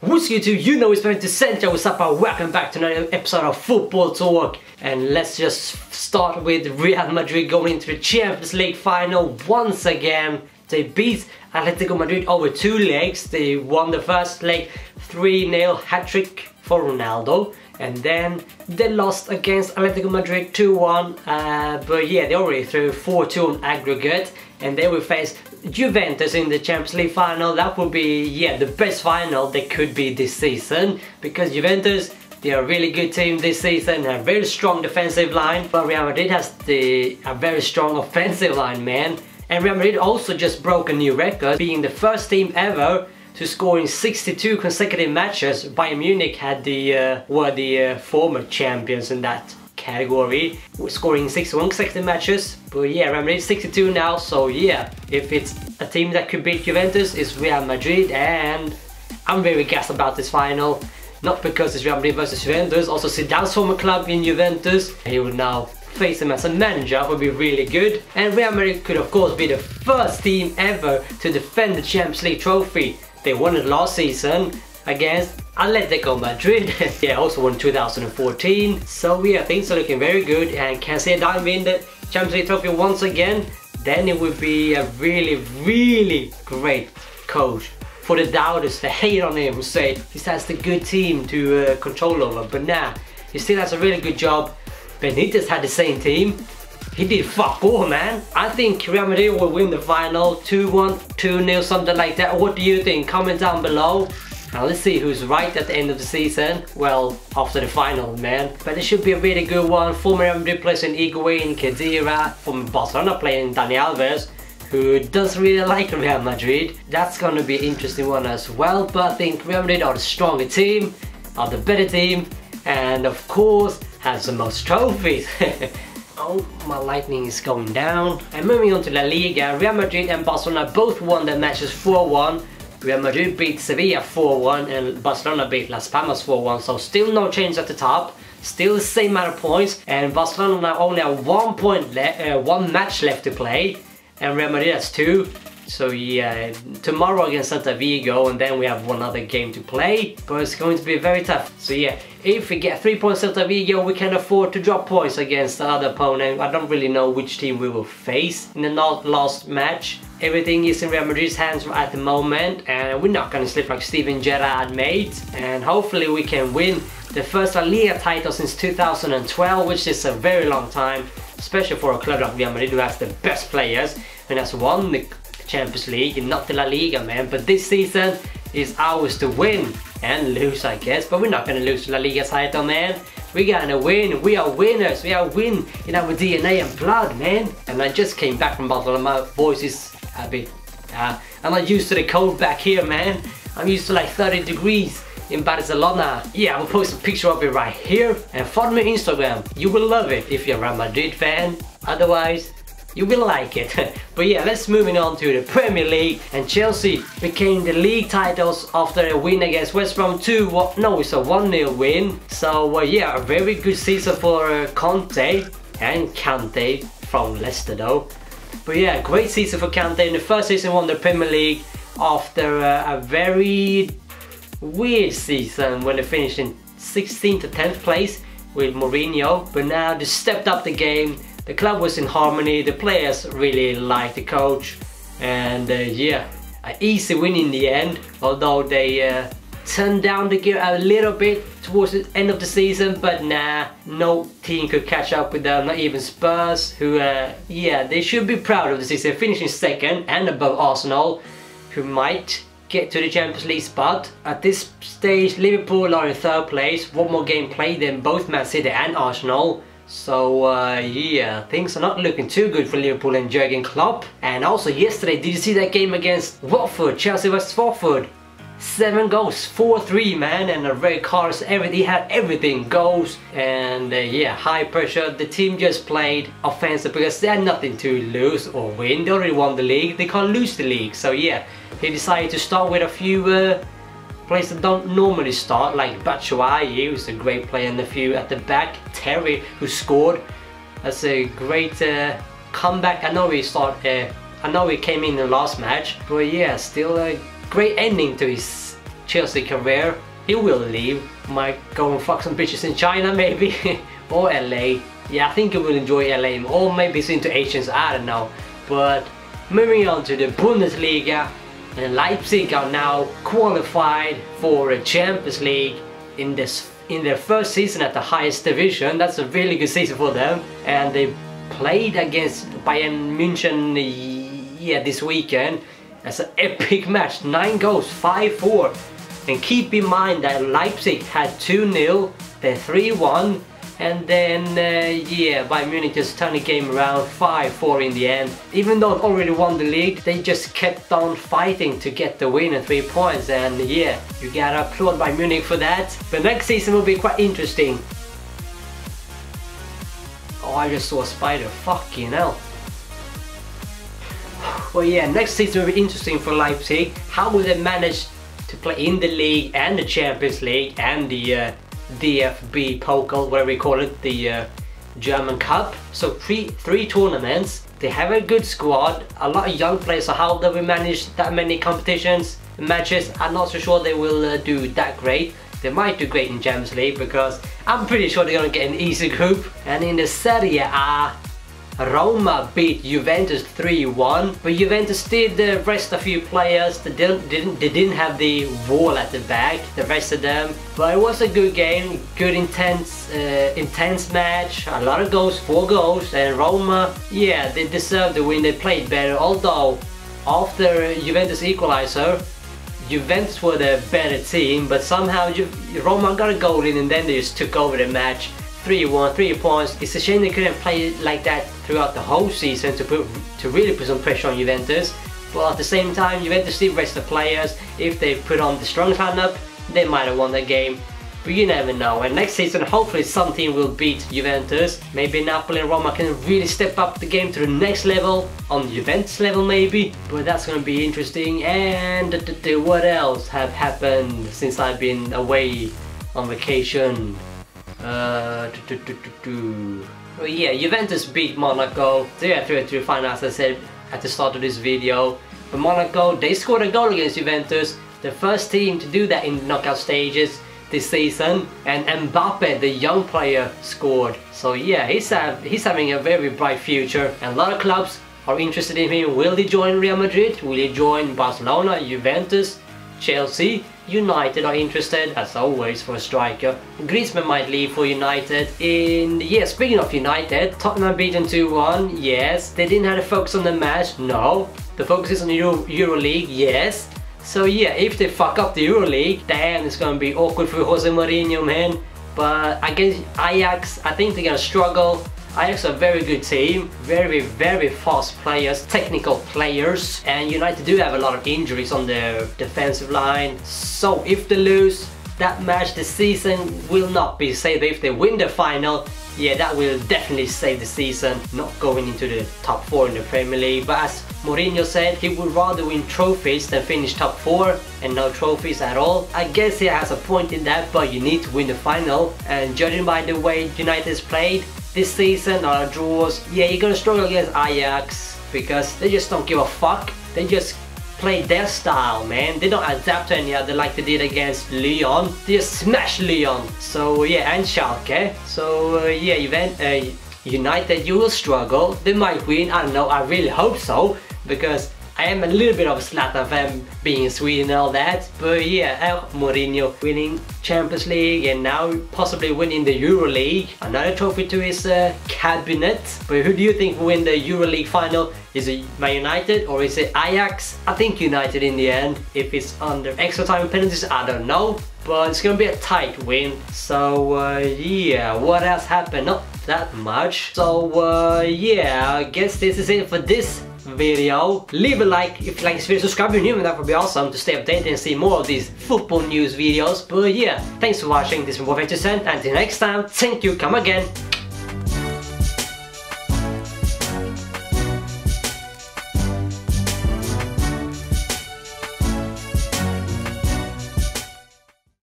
What's YouTube? You know it's going to Central. What's up and welcome back to another episode of Football Talk. And let's just start with Real Madrid going into the Champions League final once again. They beat Atletico Madrid over 2 legs. They won the first leg 3-0 hat-trick for Ronaldo. And then they lost against Atletico Madrid 2-1. But yeah, they already threw 4-2 on aggregate. And they will face Juventus in the Champions League final. That will be, the best final they could be this season. Because Juventus, they are a really good team this season. A very strong defensive line. But Real Madrid has a very strong offensive line, man. And Real Madrid also just broke a new record, being the first team ever to score in 62 consecutive matches. Bayern Munich had were the former champions in that category, scoring 61 consecutive matches. But yeah, Real Madrid 62 now, so yeah, if it's a team that could beat Juventus, it's Real Madrid, and I'm very gassed about this final. Not because it's Real Madrid versus Juventus, also Zidane's former club in Juventus. He will now face him as a manager, would be really good. And Real Madrid could of course be the first team ever to defend the Champions League trophy. They won it last season against Atletico Madrid. Yeah, also won 2014. So yeah, things are looking very good, and can Zidane win the Champions League trophy once again, then it would be a really great coach. For the doubters, the hate on him, who say he has the good team to control over, but nah, he still has a really good job. Benitez had the same team. He did fuck all, man. I think Real Madrid will win the final 2-1, 2-0, something like that. What do you think? Comment down below. Now let's see who's right at the end of the season. Well, after the final, man. But it should be a really good one. Former Real Madrid players in Higuain, Khedira, from Barcelona playing Dani Alves, who doesn't really like Real Madrid. That's gonna be an interesting one as well. But I think Real Madrid are the stronger team, are the better team, and of course has the most trophies. Oh, my lightning is going down. And moving on to La Liga, Real Madrid and Barcelona both won their matches 4-1. Real Madrid beat Sevilla 4-1 and Barcelona beat Las Palmas 4-1. So still no change at the top. Still the same amount of points. And Barcelona now only have 1 match left to play. And Real Madrid has 2. So yeah, tomorrow against Celta Vigo, and then we have one other game to play, but it's going to be very tough. So yeah, if we get 3 points Celta Vigo, we can afford to drop points against the other opponent. I don't really know which team we will face in the last match. Everything is in Real Madrid's hands at the moment, and we're not gonna slip like Steven Gerrard made. And hopefully we can win the first La Liga title since 2012, which is a very long time, especially for a club like Real Madrid who has the best players and has won the Champions League and not the La Liga, man. But this season is ours to win and lose, I guess. But we're not gonna lose La Liga title, man. We're gonna win. We are winners. We are win in our DNA and blood, man. And I just came back from Barcelona. My voice is a bit I'm not used to the cold back here, man. I'm used to like 30 degrees in Barcelona. Yeah, I'll post a picture of it right here, and follow me on Instagram. You will love it if you're a Real Madrid fan. Otherwise, you will like it. But yeah, let's moving on to the Premier League. And Chelsea became the league titles after a win against West Brom 2-1. No, it's a 1-0 win. So yeah, a very good season for Conte and Kante from Leicester though. But yeah, great season for Kante. In the first season won the Premier League after a very weird season when they finished in 16th to 10th place with Mourinho. But now they stepped up the game. The club was in harmony, the players really liked the coach, and yeah, an easy win in the end, although they turned down the gear a little bit towards the end of the season, but nah, no team could catch up with them, not even Spurs, who, yeah, they should be proud of the season, finishing second and above Arsenal, who might get to the Champions League spot. At this stage, Liverpool are in 3rd place, 1 more game played than both Man City and Arsenal. So yeah, things are not looking too good for Liverpool and Jurgen Klopp. And also yesterday, did you see that game against Watford, Chelsea vs Watford? 7 goals, 4-3, man, and a red cards, everything, had everything, goals, and yeah, high pressure. The team just played offensive because they had nothing to lose or win. They already won the league, they can't lose the league. So yeah, he decided to start with a few players that don't normally start, like Batshuayi, who's a great player, and a few at the back. Terry, who scored. That's a great comeback. I know he came in the last match, but yeah, still a great ending to his Chelsea career. He will leave, might go and fuck some bitches in China maybe, or LA. Yeah, I think he will enjoy LA, or maybe he's into Asians, I don't know. But moving on to the Bundesliga, and Leipzig are now qualified for a Champions League in their first season at the highest division. That's a really good season for them, and they played against Bayern München this weekend. That's an epic match, 9 goals, 5-4. And keep in mind that Leipzig had 2-0, then 3-1, and then Bayern Munich just turned the game around, 5-4 in the end. Even though they already won the league, they just kept on fighting to get the win and 3 points, and yeah, you gotta applaud Bayern Munich for that. But next season will be quite interesting. Oh, I just saw a spider, fucking hell. Well yeah, next season will be interesting for Leipzig. How will they manage to play in the league and the Champions League and the DFB Pokal, whatever we call it, the German Cup? So three tournaments. They have a good squad, a lot of young players, so how do we manage that many competitions, matches? I'm not so sure they will do that great. They might do great in Champions League because I'm pretty sure they're gonna get an easy group. And in the Serie A, Roma beat Juventus 3-1, but Juventus did rest a few players. They didn't have the wall at the back, the rest of them. But it was a good game, good intense match, a lot of goals, 4 goals, and Roma, yeah, they deserved the win. They played better, although after Juventus equalizer, Juventus were the better team, but somehow Roma got a goal in and then they just took over the match. 3-1, 3 points. It's a shame they couldn't play like that throughout the whole season to really put some pressure on Juventus. But at the same time, Juventus did rest the players. If they put on the strong lineup, they might have won the game. But you never know. And next season, hopefully some team will beat Juventus. Maybe Napoli and Roma can really step up the game to the next level, on Juventus level maybe. But that's going to be interesting. And what else have happened since I've been away on vacation? Well, yeah, Juventus beat Monaco. They are through to the final, as I said at the start of this video. But Monaco, they scored a goal against Juventus, the first team to do that in knockout stages this season. And Mbappe, the young player, scored. So yeah, he's having a very bright future, and a lot of clubs are interested in him. Will he join Real Madrid? Will he join Barcelona, Juventus, Chelsea? United are interested, as always, for a striker. Griezmann might leave for United. Speaking of United, Tottenham beaten 2-1, yes. They didn't have to focus on the match, no. The focus is on the EuroLeague, yes. So yeah, if they fuck up the EuroLeague, damn, it's gonna be awkward for Jose Mourinho, man. But against Ajax, I think they're gonna struggle. Ajax are a very good team, very fast players, technical players, and United do have a lot of injuries on their defensive line. So if they lose that match, the season will not be saved. If they win the final, yeah, that will definitely save the season, not going into the top 4 in the Premier League. But as Mourinho said, he would rather win trophies than finish top 4 and no trophies at all. I guess he has a point in that, but you need to win the final. And judging by the way United's played this season, or draws, yeah, you're gonna struggle against Ajax because they just don't give a fuck. They just play their style, man. They don't adapt to any other like they did against Lyon. They just smash Lyon. So yeah, and Schalke. So yeah, United, you will struggle. They might win, I don't know, I really hope so, because I am a little bit of a Zlatan fan, being in Sweden and all that. But yeah, Mourinho winning Champions League and now possibly winning the EuroLeague. Another trophy to his cabinet. But who do you think will win the EuroLeague final? Is it Man United or is it Ajax? I think United in the end. If it's under extra time and penalties, I don't know. But it's gonna be a tight win. So yeah, what else happened? Not that much. So yeah, I guess this is it for this video. Leave a like if you like this video, subscribe if you're new, and that would be awesome to stay updated and see more of these football news videos. But yeah, thanks for watching. This has been Juventus, and until next time, thank you, come again.